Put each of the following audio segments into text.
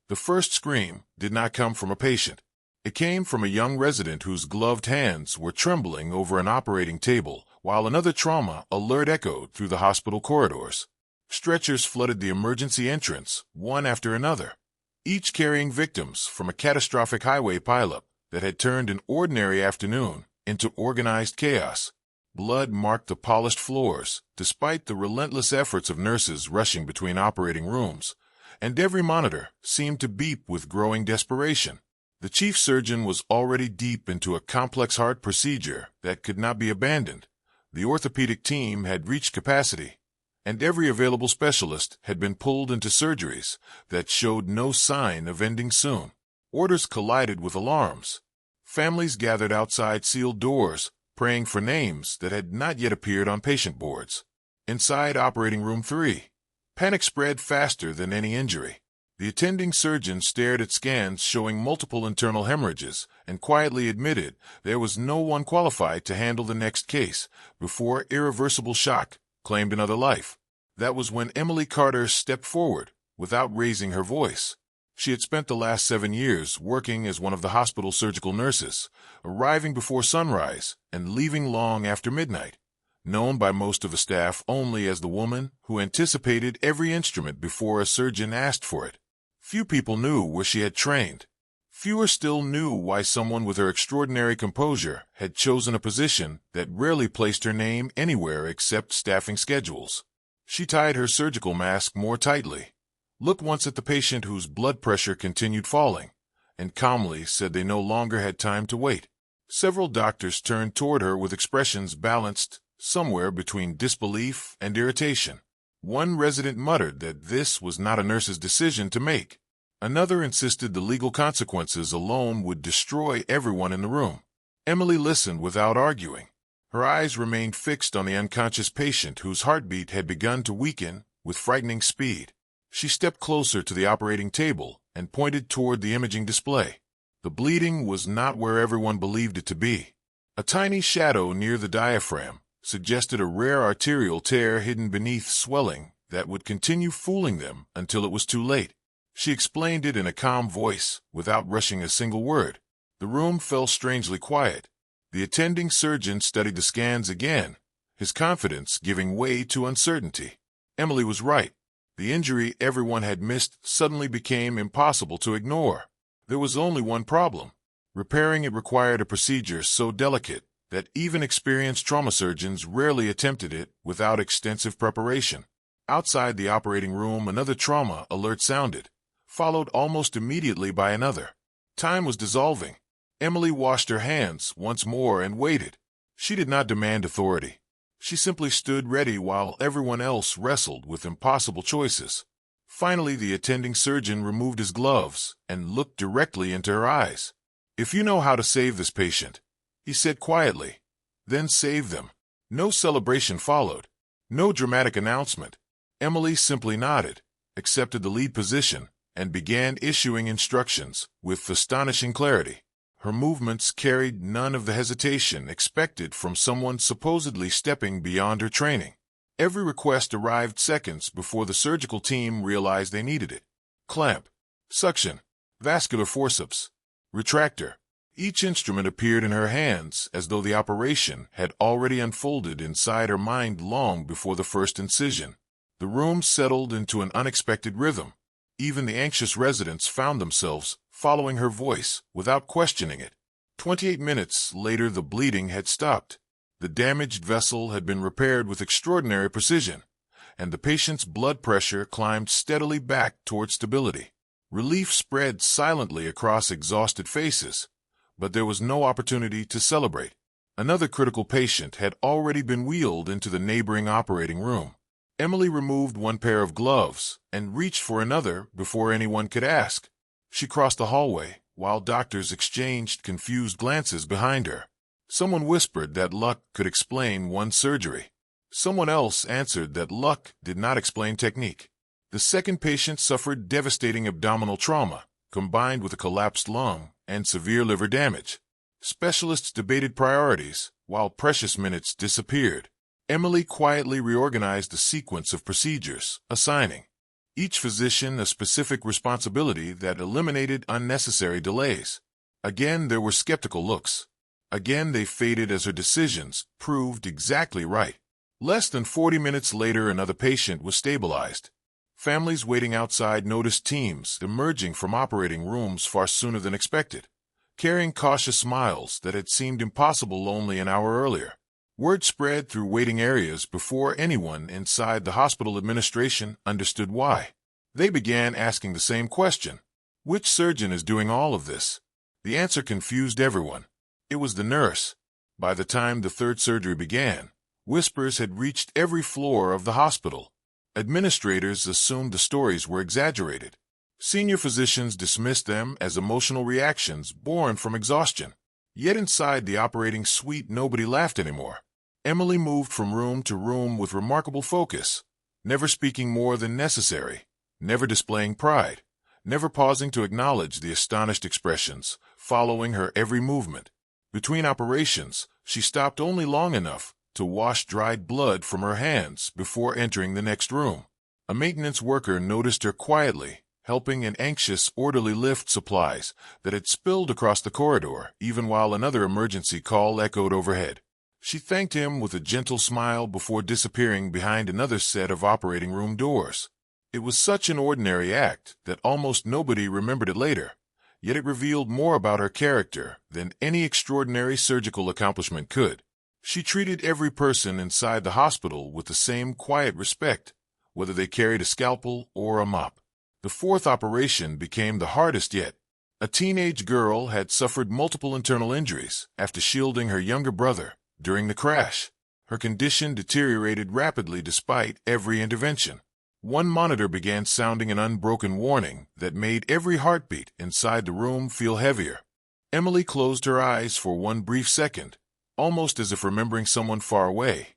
The first scream did not come from a patient. It came from a young resident whose gloved hands were trembling over an operating table, while another trauma alert echoed through the hospital corridors. Stretchers flooded the emergency entrance, one after another, each carrying victims from a catastrophic highway pileup that had turned an ordinary afternoon into organized chaos. Blood marked the polished floors, despite the relentless efforts of nurses rushing between operating rooms, and every monitor seemed to beep with growing desperation. The chief surgeon was already deep into a complex heart procedure that could not be abandoned. The orthopedic team had reached capacity, and every available specialist had been pulled into surgeries that showed no sign of ending soon. Orders collided with alarms. Families gathered outside sealed doors, praying for names that had not yet appeared on patient boards. Inside operating room 3, panic spread faster than any injury. The attending surgeon stared at scans showing multiple internal hemorrhages and quietly admitted there was no one qualified to handle the next case before irreversible shock claimed another life. That was when Emily Carter stepped forward without raising her voice. She had spent the last 7 years working as one of the hospital's surgical nurses, arriving before sunrise and leaving long after midnight. Known by most of the staff only as the woman who anticipated every instrument before a surgeon asked for it. Few people knew where she had trained. Fewer still knew why someone with her extraordinary composure had chosen a position that rarely placed her name anywhere except staffing schedules. She tied her surgical mask more tightly, looked once at the patient whose blood pressure continued falling, and calmly said they no longer had time to wait. Several doctors turned toward her with expressions balanced somewhere between disbelief and irritation. One resident muttered that this was not a nurse's decision to make. Another insisted the legal consequences alone would destroy everyone in the room. Emily listened without arguing. Her eyes remained fixed on the unconscious patient whose heartbeat had begun to weaken with frightening speed. She stepped closer to the operating table and pointed toward the imaging display. The bleeding was not where everyone believed it to be. A tiny shadow near the diaphragm suggested a rare arterial tear hidden beneath swelling that would continue fooling them until it was too late. She explained it in a calm voice, without rushing a single word. The room fell strangely quiet. The attending surgeon studied the scans again, his confidence giving way to uncertainty. Emily was right. The injury everyone had missed suddenly became impossible to ignore. There was only one problem. Repairing it required a procedure so delicate that even experienced trauma surgeons rarely attempted it without extensive preparation. Outside the operating room, another trauma alert sounded, followed almost immediately by another. Time was dissolving. Emily washed her hands once more and waited. She did not demand authority. She simply stood ready while everyone else wrestled with impossible choices. Finally, the attending surgeon removed his gloves and looked directly into her eyes. "If you know how to save this patient," he said quietly, "then save them." No celebration followed. No dramatic announcement. Emily simply nodded, accepted the lead position, and began issuing instructions with astonishing clarity. Her movements carried none of the hesitation expected from someone supposedly stepping beyond her training. Every request arrived seconds before the surgical team realized they needed it. Clamp, suction, vascular forceps, retractor. Each instrument appeared in her hands as though the operation had already unfolded inside her mind long before the first incision. The room settled into an unexpected rhythm. Even the anxious residents found themselves following her voice without questioning it. 28 minutes later, the bleeding had stopped. The damaged vessel had been repaired with extraordinary precision, and the patient's blood pressure climbed steadily back toward stability. Relief spread silently across exhausted faces, but there was no opportunity to celebrate. Another critical patient had already been wheeled into the neighboring operating room. Emily removed one pair of gloves and reached for another before anyone could ask. She crossed the hallway while doctors exchanged confused glances behind her. Someone whispered that luck could explain one surgery. Someone else answered that luck did not explain technique. The second patient suffered devastating abdominal trauma, combined with a collapsed lung and severe liver damage. Specialists debated priorities, while precious minutes disappeared. Emily quietly reorganized the sequence of procedures, assigning each physician a specific responsibility that eliminated unnecessary delays. Again, there were skeptical looks. Again, they faded as her decisions proved exactly right. Less than 40 minutes later, another patient was stabilized. Families waiting outside noticed teams emerging from operating rooms far sooner than expected, carrying cautious smiles that had seemed impossible only an hour earlier. Word spread through waiting areas before anyone inside the hospital administration understood why. They began asking the same question: which surgeon is doing all of this? The answer confused everyone. It was the nurse. By the time the third surgery began, whispers had reached every floor of the hospital. Administrators assumed the stories were exaggerated. Senior physicians dismissed them as emotional reactions born from exhaustion. Yet inside the operating suite, nobody laughed anymore. Emily moved from room to room with remarkable focus, never speaking more than necessary, never displaying pride, never pausing to acknowledge the astonished expressions following her every movement. Between operations, she stopped only long enough to wash dried blood from her hands before entering the next room. A maintenance worker noticed her quietly, helping an anxious orderly lift supplies that had spilled across the corridor, even while another emergency call echoed overhead. She thanked him with a gentle smile before disappearing behind another set of operating room doors. It was such an ordinary act that almost nobody remembered it later, yet it revealed more about her character than any extraordinary surgical accomplishment could. She treated every person inside the hospital with the same quiet respect, whether they carried a scalpel or a mop. The fourth operation became the hardest yet. A teenage girl had suffered multiple internal injuries after shielding her younger brother during the crash. Her condition deteriorated rapidly despite every intervention. One monitor began sounding an unbroken warning that made every heartbeat inside the room feel heavier. Emily closed her eyes for one brief second, almost as if remembering someone far away,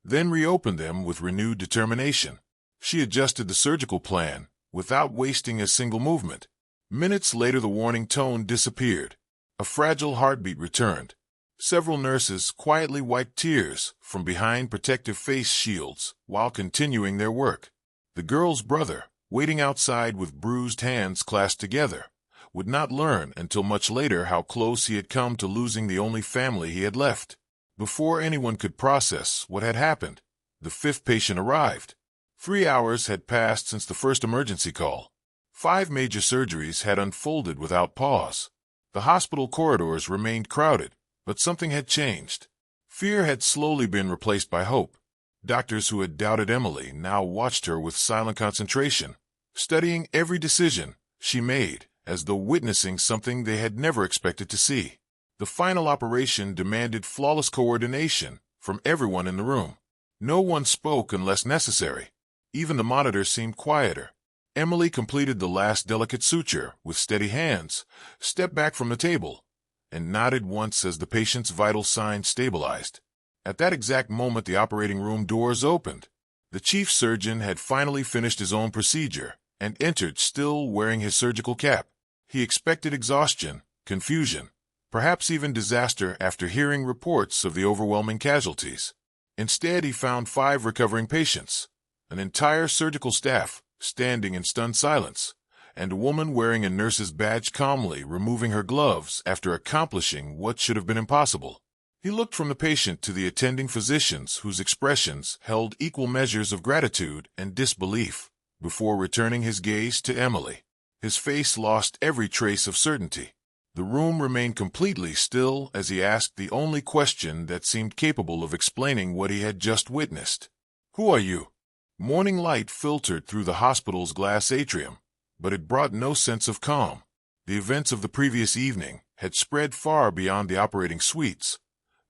then reopened them with renewed determination. She adjusted the surgical plan without wasting a single movement. Minutes later, the warning tone disappeared. A fragile heartbeat returned. Several nurses quietly wiped tears from behind protective face shields while continuing their work. The girl's brother, waiting outside with bruised hands clasped together, would not learn until much later how close he had come to losing the only family he had left. Before anyone could process what had happened, the fifth patient arrived. 3 hours had passed since the first emergency call. 5 major surgeries had unfolded without pause. The hospital corridors remained crowded, but something had changed. Fear had slowly been replaced by hope. Doctors who had doubted Emily now watched her with silent concentration, studying every decision she made as though witnessing something they had never expected to see. The final operation demanded flawless coordination from everyone in the room. No one spoke unless necessary. Even the monitor seemed quieter. Emily completed the last delicate suture with steady hands, stepped back from the table, and nodded once as the patient's vital signs stabilized. At that exact moment, the operating room doors opened. The chief surgeon had finally finished his own procedure and entered, still wearing his surgical cap. He expected exhaustion, confusion, perhaps even disaster after hearing reports of the overwhelming casualties. Instead, he found 5 recovering patients, an entire surgical staff standing in stunned silence, and a woman wearing a nurse's badge calmly removing her gloves after accomplishing what should have been impossible. He looked from the patient to the attending physicians, whose expressions held equal measures of gratitude and disbelief, before returning his gaze to Emily. His face lost every trace of certainty. The room remained completely still as he asked the only question that seemed capable of explaining what he had just witnessed. "Who are you?" Morning light filtered through the hospital's glass atrium, but it brought no sense of calm. The events of the previous evening had spread far beyond the operating suites,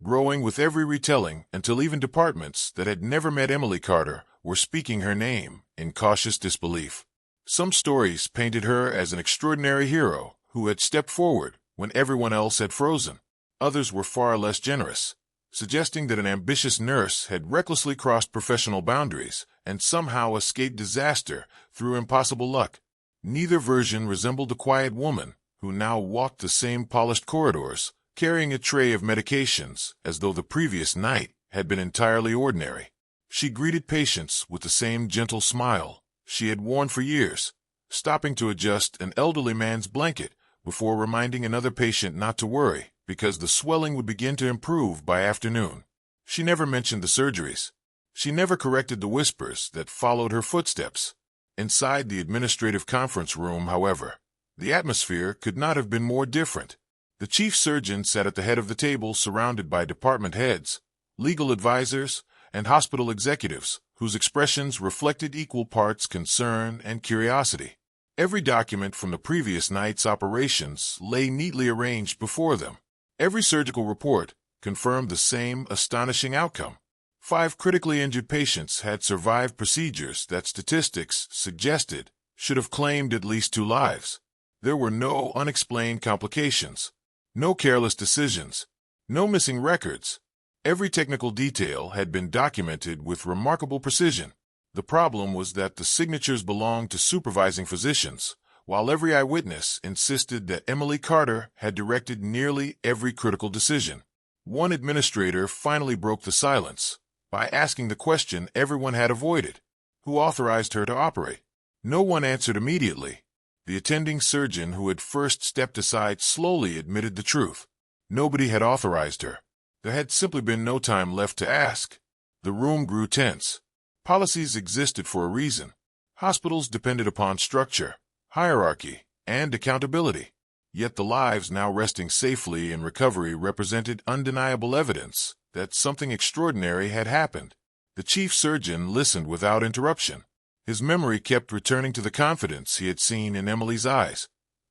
growing with every retelling until even departments that had never met Emily Carter were speaking her name in cautious disbelief. Some stories painted her as an extraordinary hero who had stepped forward when everyone else had frozen. Others were far less generous, suggesting that an ambitious nurse had recklessly crossed professional boundaries and somehow escaped disaster through impossible luck. Neither version resembled the quiet woman who now walked the same polished corridors, carrying a tray of medications as though the previous night had been entirely ordinary. She greeted patients with the same gentle smile, she had worn for years, stopping to adjust an elderly man's blanket before reminding another patient not to worry because the swelling would begin to improve by afternoon. She never mentioned the surgeries. She never corrected the whispers that followed her footsteps. Inside the administrative conference room, however, the atmosphere could not have been more different. The chief surgeon sat at the head of the table surrounded by department heads, legal advisors, and hospital executives whose expressions reflected equal parts concern and curiosity. Every document from the previous night's operations lay neatly arranged before them. Every surgical report confirmed the same astonishing outcome. 5 critically injured patients had survived procedures that statistics suggested should have claimed at least 2 lives. There were no unexplained complications, no careless decisions, no missing records. Every technical detail had been documented with remarkable precision. The problem was that the signatures belonged to supervising physicians, while every eyewitness insisted that Emily Carter had directed nearly every critical decision. One administrator finally broke the silence by asking the question everyone had avoided: who authorized her to operate? No one answered immediately. The attending surgeon who had first stepped aside slowly admitted the truth. Nobody had authorized her. There had simply been no time left to ask. The room grew tense. Policies existed for a reason. Hospitals depended upon structure, hierarchy, and accountability. Yet the lives now resting safely in recovery represented undeniable evidence that something extraordinary had happened. The chief surgeon listened without interruption. His memory kept returning to the confidence he had seen in Emily's eyes,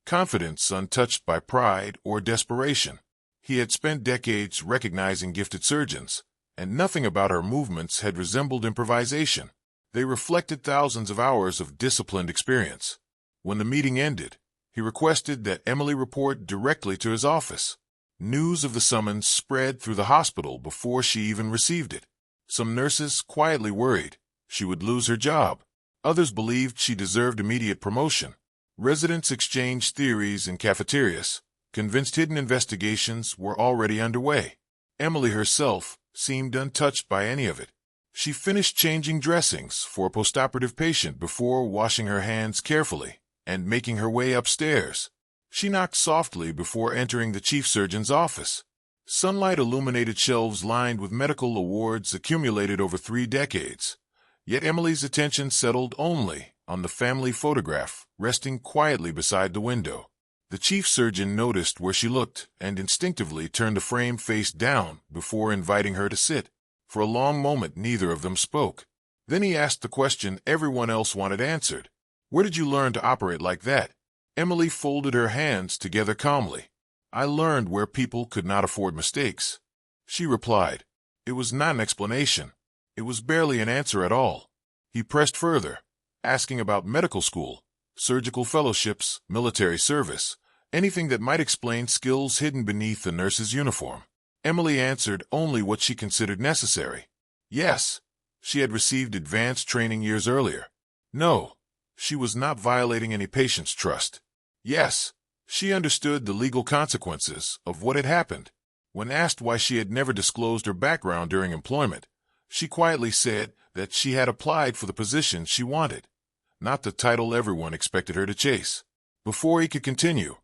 confidence untouched by pride or desperation. He had spent decades recognizing gifted surgeons, and nothing about her movements had resembled improvisation. They reflected thousands of hours of disciplined experience. When the meeting ended, he requested that Emily report directly to his office. News of the summons spread through the hospital before she even received it. Some nurses quietly worried she would lose her job. Others believed she deserved immediate promotion. Residents exchanged theories in cafeterias, convinced hidden investigations were already underway. Emily herself seemed untouched by any of it. She finished changing dressings for a postoperative patient before washing her hands carefully and making her way upstairs. She knocked softly before entering the chief surgeon's office. Sunlight-illuminated shelves lined with medical awards accumulated over 3 decades. Yet Emily's attention settled only on the family photograph resting quietly beside the window. The chief surgeon noticed where she looked and instinctively turned the frame face down before inviting her to sit. For a long moment, neither of them spoke. Then he asked the question everyone else wanted answered. "Where did you learn to operate like that?" Emily folded her hands together calmly. "I learned where people could not afford mistakes," she replied. It was not an explanation. It was barely an answer at all. He pressed further, asking about medical school, surgical fellowships, military service, anything that might explain skills hidden beneath the nurse's uniform. Emily answered only what she considered necessary. Yes, she had received advanced training years earlier. No, she was not violating any patient's trust. Yes, she understood the legal consequences of what had happened. When asked why she had never disclosed her background during employment, she quietly said that she had applied for the position she wanted, not the title everyone expected her to chase. Before he could continue,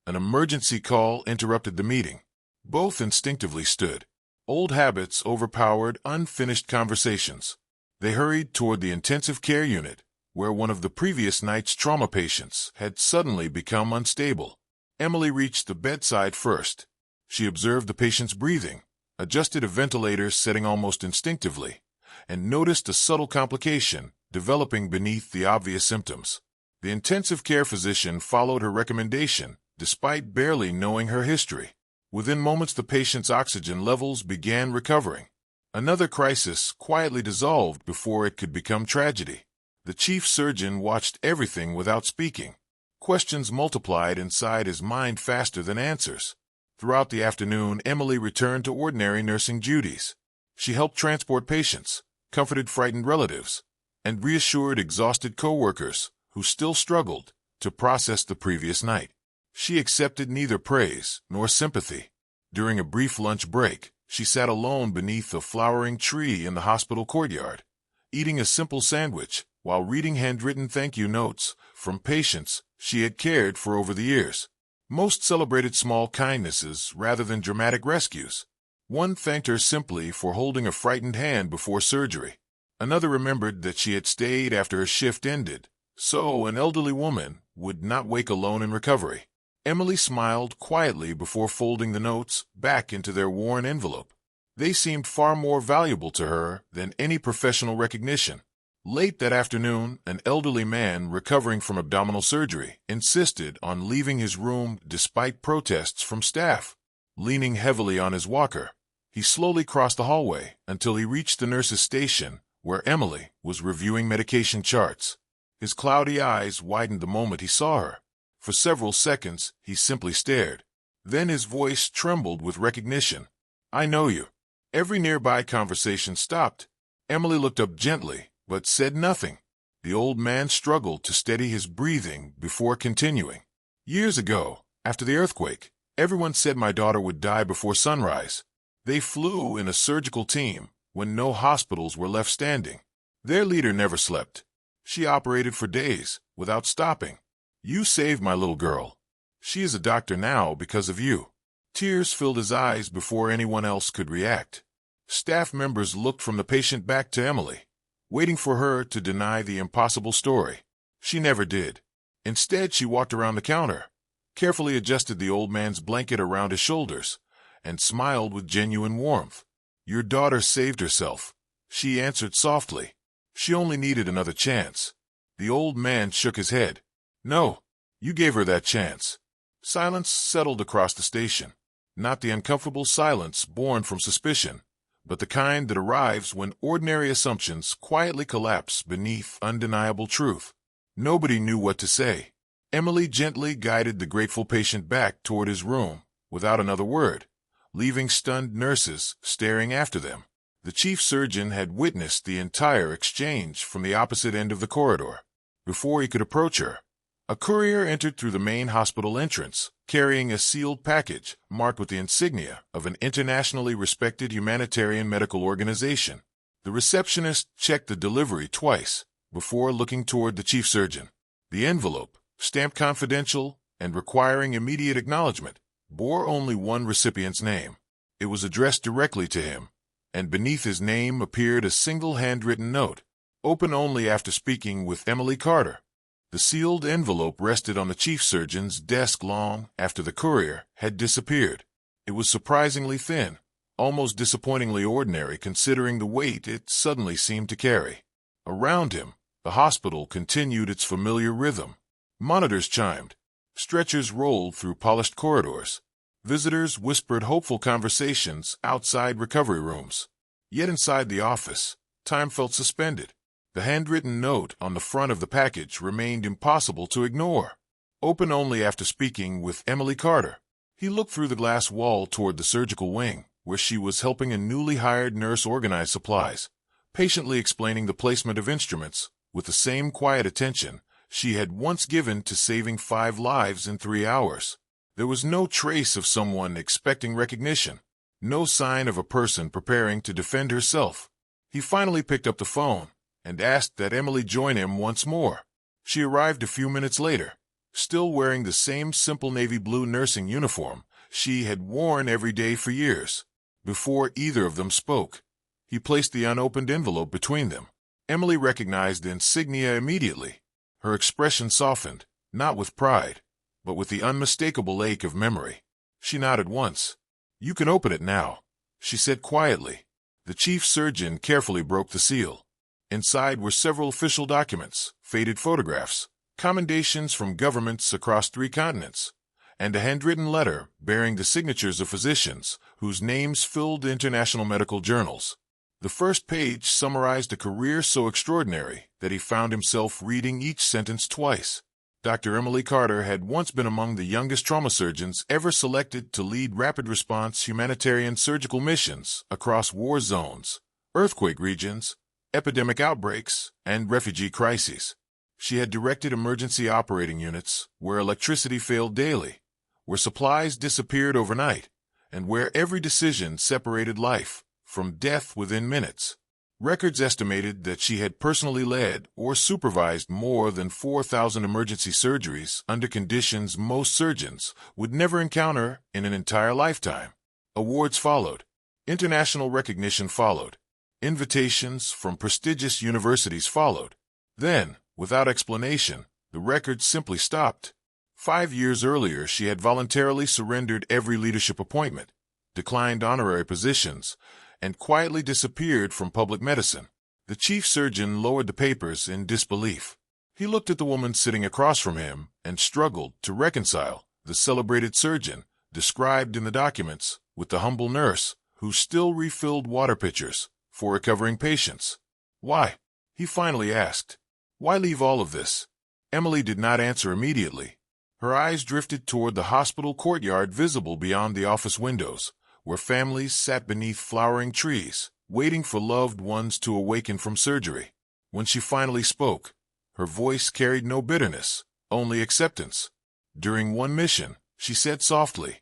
an emergency call interrupted the meeting. Both instinctively stood. Old habits overpowered unfinished conversations. They hurried toward the intensive care unit, where one of the previous night's trauma patients had suddenly become unstable. Emily reached the bedside first. She observed the patient's breathing, adjusted a ventilator setting almost instinctively, and noticed a subtle complication developing beneath the obvious symptoms. The intensive care physician followed her recommendation, despite barely knowing her history. Within moments, the patient's oxygen levels began recovering. Another crisis quietly dissolved before it could become tragedy. The chief surgeon watched everything without speaking. Questions multiplied inside his mind faster than answers. Throughout the afternoon, Emily returned to ordinary nursing duties. She helped transport patients, comforted frightened relatives, and reassured exhausted coworkers who still struggled to process the previous night. She accepted neither praise nor sympathy. During a brief lunch break, she sat alone beneath a flowering tree in the hospital courtyard. eating a simple sandwich while reading handwritten thank you notes from patients she had cared for over the years. Most celebrated small kindnesses rather than dramatic rescues. One thanked her simply for holding a frightened hand before surgery. Another remembered that she had stayed after her shift ended, so an elderly woman would not wake alone in recovery. Emily smiled quietly before folding the notes back into their worn envelope. They seemed far more valuable to her than any professional recognition. Late that afternoon, an elderly man recovering from abdominal surgery insisted on leaving his room despite protests from staff. Leaning heavily on his walker, he slowly crossed the hallway until he reached the nurse's station, where Emily was reviewing medication charts. His cloudy eyes widened the moment he saw her. For several seconds, he simply stared. Then his voice trembled with recognition. "I know you." Every nearby conversation stopped. Emily looked up gently, but said nothing. The old man struggled to steady his breathing before continuing. "Years ago, after the earthquake, everyone said my daughter would die before sunrise. They flew in a surgical team when no hospitals were left standing. Their leader never slept. She operated for days without stopping. You saved my little girl. She is a doctor now because of you." Tears filled his eyes before anyone else could react. Staff members looked from the patient back to Emily, waiting for her to deny the impossible story. She never did. Instead, she walked around the counter, carefully adjusted the old man's blanket around his shoulders, and smiled with genuine warmth. "Your daughter saved herself," she answered softly. "She only needed another chance." The old man shook his head. "No, you gave her that chance." Silence settled across the station. Not the uncomfortable silence born from suspicion, but the kind that arrives when ordinary assumptions quietly collapse beneath undeniable truth. Nobody knew what to say. Emily gently guided the grateful patient back toward his room without another word, leaving stunned nurses staring after them. The chief surgeon had witnessed the entire exchange from the opposite end of the corridor. Before he could approach her, a courier entered through the main hospital entrance, carrying a sealed package marked with the insignia of an internationally respected humanitarian medical organization. The receptionist checked the delivery twice before looking toward the chief surgeon. The envelope, stamped confidential and requiring immediate acknowledgement, bore only one recipient's name. It was addressed directly to him, and beneath his name appeared a single handwritten note, open only after speaking with Emily Carter. The sealed envelope rested on the chief surgeon's desk long after the courier had disappeared. It was surprisingly thin, almost disappointingly ordinary considering the weight it suddenly seemed to carry. Around him, the hospital continued its familiar rhythm. Monitors chimed. Stretchers rolled through polished corridors. Visitors whispered hopeful conversations outside recovery rooms. Yet inside the office, time felt suspended. The handwritten note on the front of the package remained impossible to ignore. Open only after speaking with Emily Carter. He looked through the glass wall toward the surgical wing, where she was helping a newly hired nurse organize supplies, patiently explaining the placement of instruments with the same quiet attention she had once given to saving 5 lives in 3 hours. There was no trace of someone expecting recognition, no sign of a person preparing to defend herself. He finally picked up the phone and asked that Emily join him once more. She arrived a few minutes later, still wearing the same simple navy blue nursing uniform she had worn every day for years. Before either of them spoke, he placed the unopened envelope between them. Emily recognized the insignia immediately. Her expression softened, not with pride, but with the unmistakable ache of memory. She nodded once. "You can open it now," she said quietly. The chief surgeon carefully broke the seal. Inside were several official documents, faded photographs, commendations from governments across 3 continents, and a handwritten letter bearing the signatures of physicians whose names filled international medical journals. The first page summarized a career so extraordinary that he found himself reading each sentence twice. Dr. Emily Carter had once been among the youngest trauma surgeons ever selected to lead rapid response humanitarian surgical missions across war zones, earthquake regions, epidemic outbreaks, and refugee crises. She had directed emergency operating units where electricity failed daily, where supplies disappeared overnight, and where every decision separated life from death within minutes. Records estimated that she had personally led or supervised more than 4,000 emergency surgeries under conditions most surgeons would never encounter in an entire lifetime. Awards followed. International recognition followed. Invitations from prestigious universities followed. Then, without explanation, the record simply stopped. 5 years earlier, she had voluntarily surrendered every leadership appointment, declined honorary positions, and quietly disappeared from public medicine. The chief surgeon lowered the papers in disbelief. He looked at the woman sitting across from him and struggled to reconcile the celebrated surgeon, described in the documents, with the humble nurse who still refilled water pitchers for recovering patients. Why? He finally asked. Why leave all of this? Emily did not answer immediately. Her eyes drifted toward the hospital courtyard visible beyond the office windows, where families sat beneath flowering trees, waiting for loved ones to awaken from surgery. When she finally spoke, her voice carried no bitterness, only acceptance. During one mission, she said softly,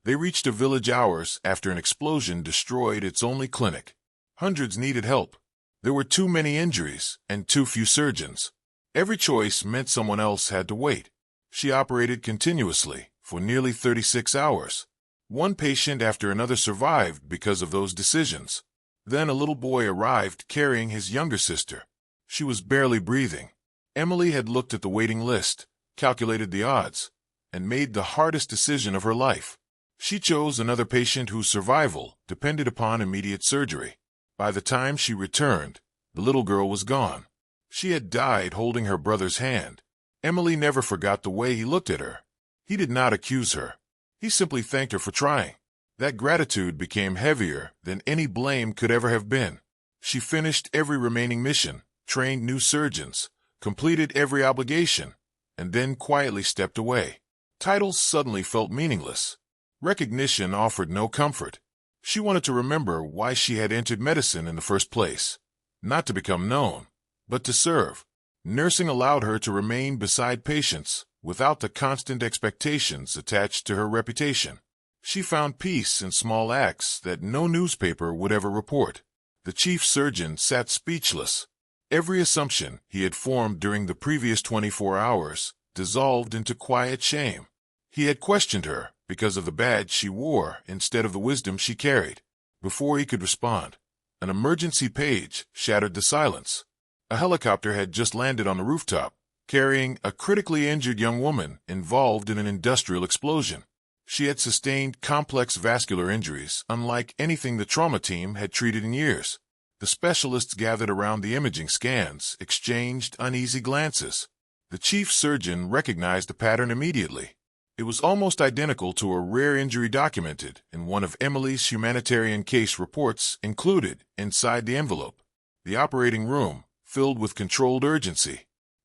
they reached a village hours after an explosion destroyed its only clinic. Hundreds needed help. There were too many injuries and too few surgeons. Every choice meant someone else had to wait. She operated continuously for nearly 36 hours. One patient after another survived because of those decisions. Then a little boy arrived carrying his younger sister. She was barely breathing. Emily had looked at the waiting list, calculated the odds, and made the hardest decision of her life. She chose another patient whose survival depended upon immediate surgery. By the time she returned, the little girl was gone. She had died holding her brother's hand. Emily never forgot the way he looked at her. He did not accuse her. He simply thanked her for trying. That gratitude became heavier than any blame could ever have been. She finished every remaining mission, trained new surgeons, completed every obligation, and then quietly stepped away. Titles suddenly felt meaningless. Recognition offered no comfort. She wanted to remember why she had entered medicine in the first place. Not to become known, but to serve. Nursing allowed her to remain beside patients without the constant expectations attached to her reputation. She found peace in small acts that no newspaper would ever report. The chief surgeon sat speechless. Every assumption he had formed during the previous 24 hours dissolved into quiet shame. He had questioned her because of the badge she wore instead of the wisdom she carried. Before he could respond, an emergency page shattered the silence. A helicopter had just landed on the rooftop, carrying a critically injured young woman involved in an industrial explosion. She had sustained complex vascular injuries, unlike anything the trauma team had treated in years. The specialists gathered around the imaging scans, exchanged uneasy glances. The chief surgeon recognized the pattern immediately. It was almost identical to a rare injury documented in one of Emily's humanitarian case reports included inside the envelope. The operating room, filled with controlled urgency.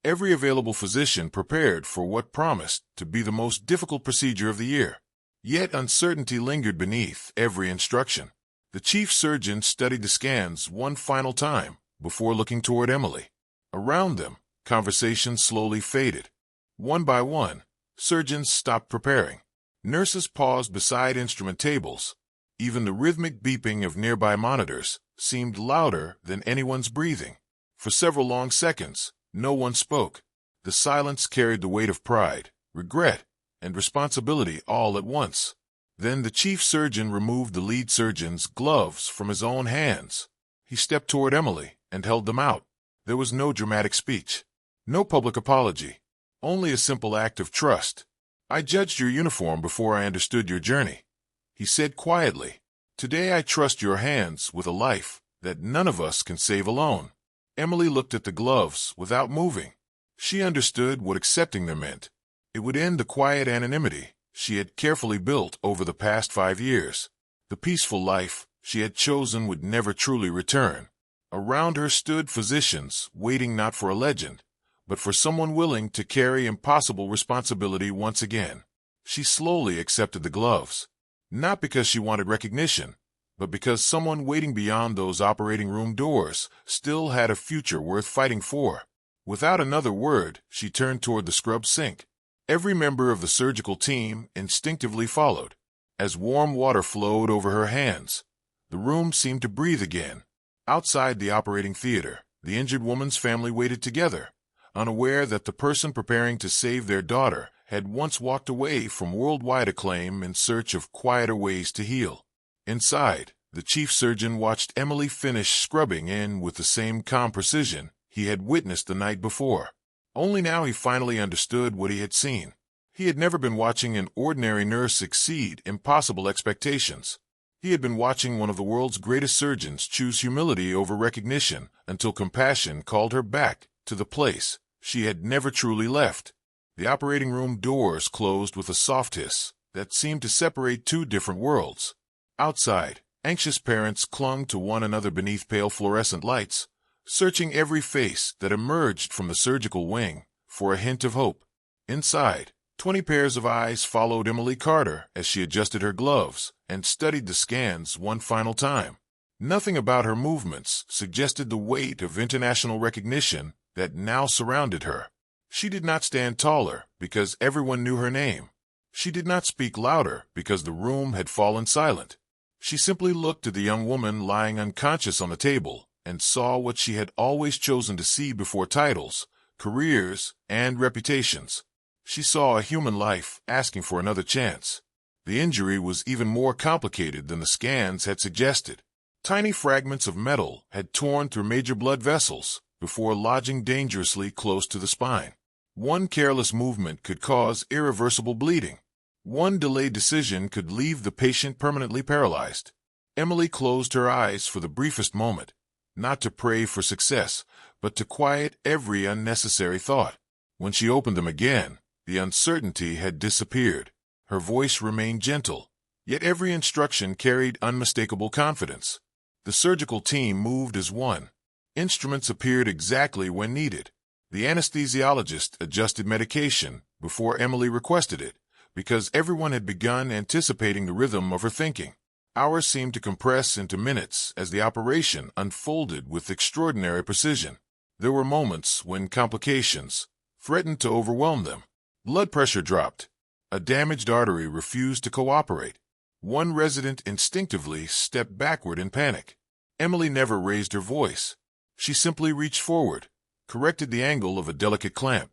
Every available physician prepared for what promised to be the most difficult procedure of the year. Yet uncertainty lingered beneath every instruction. The chief surgeon studied the scans one final time before looking toward Emily. Around them, conversations slowly faded. One by one, surgeons stopped preparing. Nurses paused beside instrument tables. Even the rhythmic beeping of nearby monitors seemed louder than anyone's breathing. For several long seconds, no one spoke. The silence carried the weight of pride, regret, and responsibility all at once. Then the chief surgeon removed the lead surgeon's gloves from his own hands. He stepped toward Emily and held them out. There was no dramatic speech, no public apology, only a simple act of trust. I judged your uniform before I understood your journey. He said quietly, today I trust your hands with a life that none of us can save alone. Emily looked at the gloves without moving. She understood what accepting them meant. It would end the quiet anonymity she had carefully built over the past 5 years. The peaceful life she had chosen would never truly return. Around her stood physicians, waiting not for a legend, but for someone willing to carry impossible responsibility once again. She slowly accepted the gloves, not because she wanted recognition, but because someone waiting beyond those operating room doors still had a future worth fighting for. Without another word, she turned toward the scrub sink. Every member of the surgical team instinctively followed. As warm water flowed over her hands, the room seemed to breathe again. Outside the operating theater, the injured woman's family waited together, unaware that the person preparing to save their daughter had once walked away from worldwide acclaim in search of quieter ways to heal. Inside, the chief surgeon watched Emily finish scrubbing in with the same calm precision he had witnessed the night before. Only now he finally understood what he had seen. He had never been watching an ordinary nurse exceed impossible expectations. He had been watching one of the world's greatest surgeons choose humility over recognition until compassion called her back to the place she had never truly left. The operating room doors closed with a soft hiss that seemed to separate two different worlds. Outside, anxious parents clung to one another beneath pale fluorescent lights, searching every face that emerged from the surgical wing for a hint of hope. Inside, 20 pairs of eyes followed Emily Carter as she adjusted her gloves and studied the scans one final time. Nothing about her movements suggested the weight of international recognition that now surrounded her. She did not stand taller because everyone knew her name. She did not speak louder because the room had fallen silent. She simply looked at the young woman lying unconscious on the table and saw what she had always chosen to see before titles, careers, and reputations. She saw a human life asking for another chance. The injury was even more complicated than the scans had suggested. Tiny fragments of metal had torn through major blood vessels before lodging dangerously close to the spine. One careless movement could cause irreversible bleeding. One delayed decision could leave the patient permanently paralyzed. Emily closed her eyes for the briefest moment, not to pray for success, but to quiet every unnecessary thought. When she opened them again, the uncertainty had disappeared. Her voice remained gentle, yet every instruction carried unmistakable confidence. The surgical team moved as one. Instruments appeared exactly when needed. The anesthesiologist adjusted medication before Emily requested it, because everyone had begun anticipating the rhythm of her thinking. Hours seemed to compress into minutes as the operation unfolded with extraordinary precision. There were moments when complications threatened to overwhelm them. Blood pressure dropped. A damaged artery refused to cooperate. One resident instinctively stepped backward in panic. Emily never raised her voice. She simply reached forward, corrected the angle of a delicate clamp,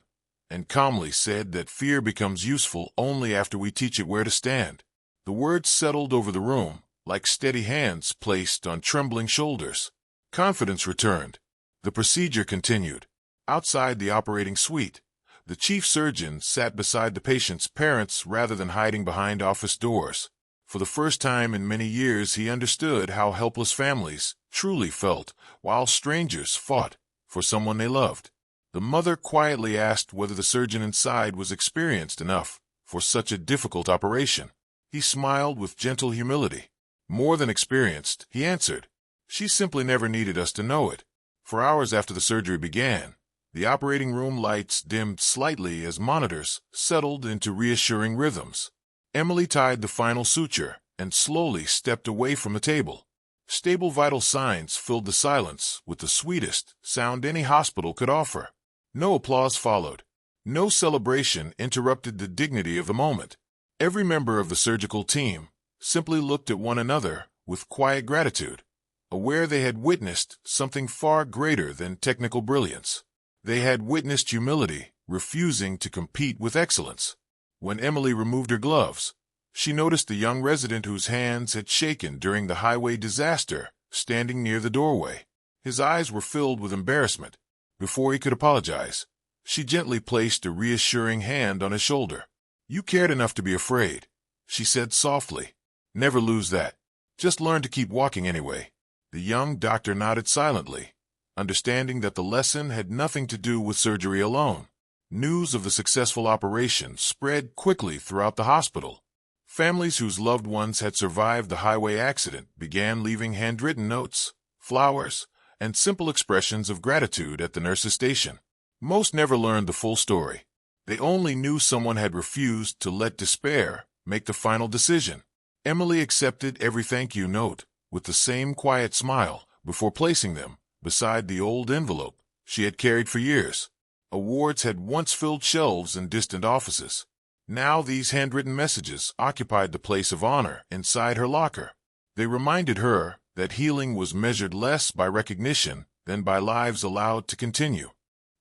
and calmly said that fear becomes useful only after we teach it where to stand. The words settled over the room, like steady hands placed on trembling shoulders. Confidence returned. The procedure continued. Outside the operating suite, the chief surgeon sat beside the patient's parents rather than hiding behind office doors. For the first time in many years, he understood how helpless families truly felt while strangers fought for someone they loved. The mother quietly asked whether the surgeon inside was experienced enough for such a difficult operation. He smiled with gentle humility. More than experienced, he answered. She simply never needed us to know it. For hours after the surgery began, the operating room lights dimmed slightly as monitors settled into reassuring rhythms. Emily tied the final suture and slowly stepped away from the table. Stable vital signs filled the silence with the sweetest sound any hospital could offer. No applause followed. No celebration interrupted the dignity of the moment. Every member of the surgical team simply looked at one another with quiet gratitude, aware they had witnessed something far greater than technical brilliance. They had witnessed humility, refusing to compete with excellence. When Emily removed her gloves, she noticed the young resident whose hands had shaken during the highway disaster standing near the doorway. His eyes were filled with embarrassment. Before he could apologize, she gently placed a reassuring hand on his shoulder. "You cared enough to be afraid," she said softly. "Never lose that. Just learn to keep walking anyway." The young doctor nodded silently, understanding that the lesson had nothing to do with surgery alone. News of the successful operation spread quickly throughout the hospital. Families whose loved ones had survived the highway accident began leaving handwritten notes, flowers, and simple expressions of gratitude at the nurse's station. Most never learned the full story. They only knew someone had refused to let despair make the final decision. Emily accepted every thank you note with the same quiet smile before placing them beside the old envelope she had carried for years. Awards had once filled shelves in distant offices. Now these handwritten messages occupied the place of honor inside her locker. They reminded her that healing was measured less by recognition than by lives allowed to continue.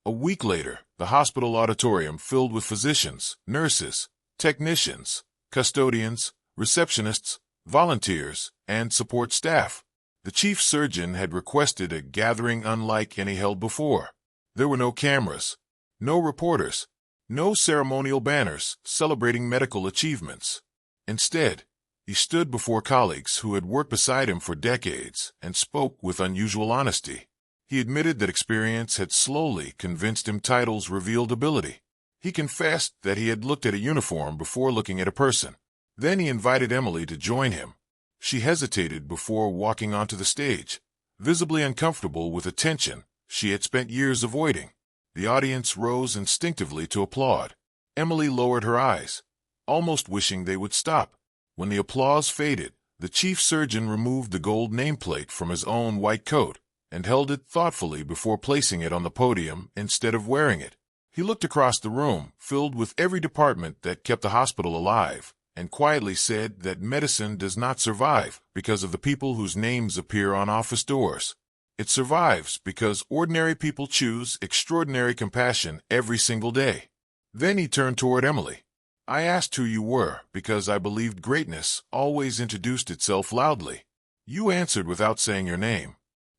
A week later, the hospital auditorium filled with physicians, nurses, technicians, custodians, receptionists, volunteers, and support staff. The chief surgeon had requested a gathering unlike any held before. There were no cameras, no reporters, no ceremonial banners celebrating medical achievements. Instead, he stood before colleagues who had worked beside him for decades and spoke with unusual honesty. He admitted that experience had slowly convinced him titles revealed ability. He confessed that he had looked at a uniform before looking at a person. Then he invited Emily to join him. She hesitated before walking onto the stage, visibly uncomfortable with a tension she had spent years avoiding. The audience rose instinctively to applaud. Emily lowered her eyes, almost wishing they would stop. When the applause faded, the chief surgeon removed the gold nameplate from his own white coat and held it thoughtfully before placing it on the podium instead of wearing it. He looked across the room, filled with every department that kept the hospital alive, and quietly said that medicine does not survive because of the people whose names appear on office doors. It survives because ordinary people choose extraordinary compassion every single day. Then he turned toward Emily. I asked who you were because I believed greatness always introduced itself loudly. You answered without saying your name.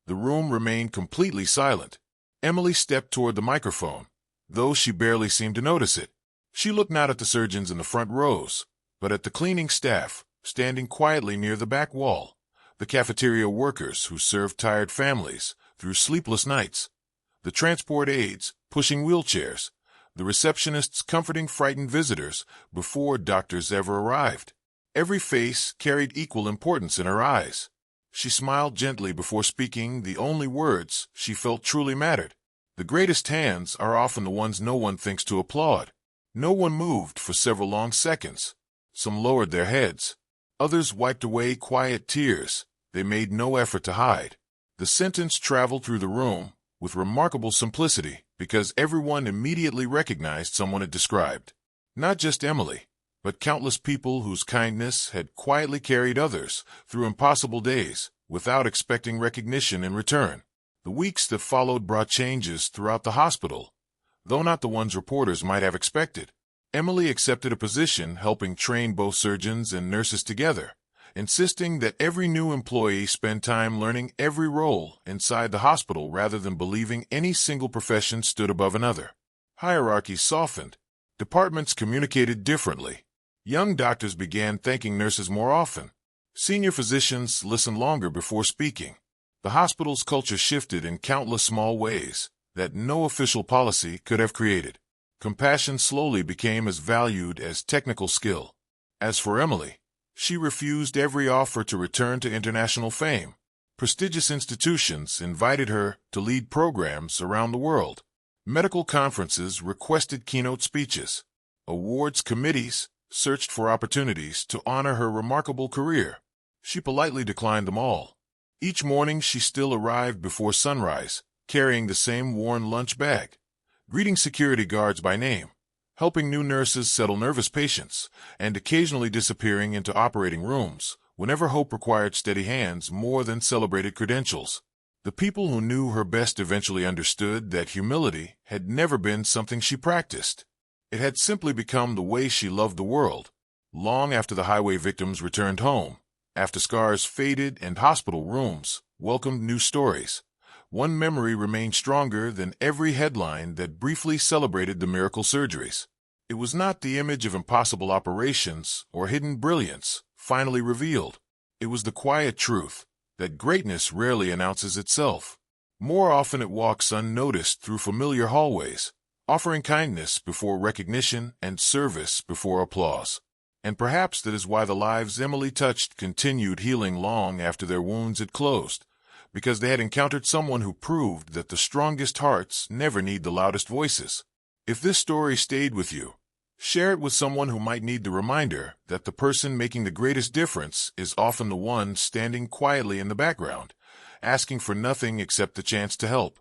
The room remained completely silent. Emily stepped toward the microphone, though she barely seemed to notice it. She looked not at the surgeons in the front rows, but at the cleaning staff, standing quietly near the back wall, the cafeteria workers who served tired families through sleepless nights, the transport aides pushing wheelchairs, the receptionists comforting frightened visitors before doctors ever arrived. Every face carried equal importance in her eyes. She smiled gently before speaking the only words she felt truly mattered. The greatest hands are often the ones no one thinks to applaud. No one moved for several long seconds. Some lowered their heads. Others wiped away quiet tears they made no effort to hide. The sentence traveled through the room with remarkable simplicity because everyone immediately recognized someone it described. Not just Emily, but countless people whose kindness had quietly carried others through impossible days without expecting recognition in return. The weeks that followed brought changes throughout the hospital, though not the ones reporters might have expected. Emily accepted a position helping train both surgeons and nurses together, insisting that every new employee spend time learning every role inside the hospital rather than believing any single profession stood above another. Hierarchies softened. Departments communicated differently. Young doctors began thanking nurses more often. Senior physicians listened longer before speaking. The hospital's culture shifted in countless small ways that no official policy could have created. Compassion slowly became as valued as technical skill. As for Emily, she refused every offer to return to international fame. Prestigious institutions invited her to lead programs around the world. Medical conferences requested keynote speeches. Awards committees searched for opportunities to honor her remarkable career. She politely declined them all. Each morning she still arrived before sunrise, carrying the same worn lunch bag, greeting security guards by name, helping new nurses settle nervous patients, and occasionally disappearing into operating rooms whenever hope required steady hands more than celebrated credentials. The people who knew her best eventually understood that humility had never been something she practiced. It had simply become the way she loved the world. Long after the highway victims returned home, after scars faded and hospital rooms welcomed new stories, one memory remained stronger than every headline that briefly celebrated the miracle surgeries. It was not the image of impossible operations or hidden brilliance finally revealed. It was the quiet truth that greatness rarely announces itself. More often it walks unnoticed through familiar hallways, offering kindness before recognition and service before applause. And perhaps that is why the lives Emily touched continued healing long after their wounds had closed, because they had encountered someone who proved that the strongest hearts never need the loudest voices. If this story stayed with you, share it with someone who might need the reminder that the person making the greatest difference is often the one standing quietly in the background, asking for nothing except the chance to help.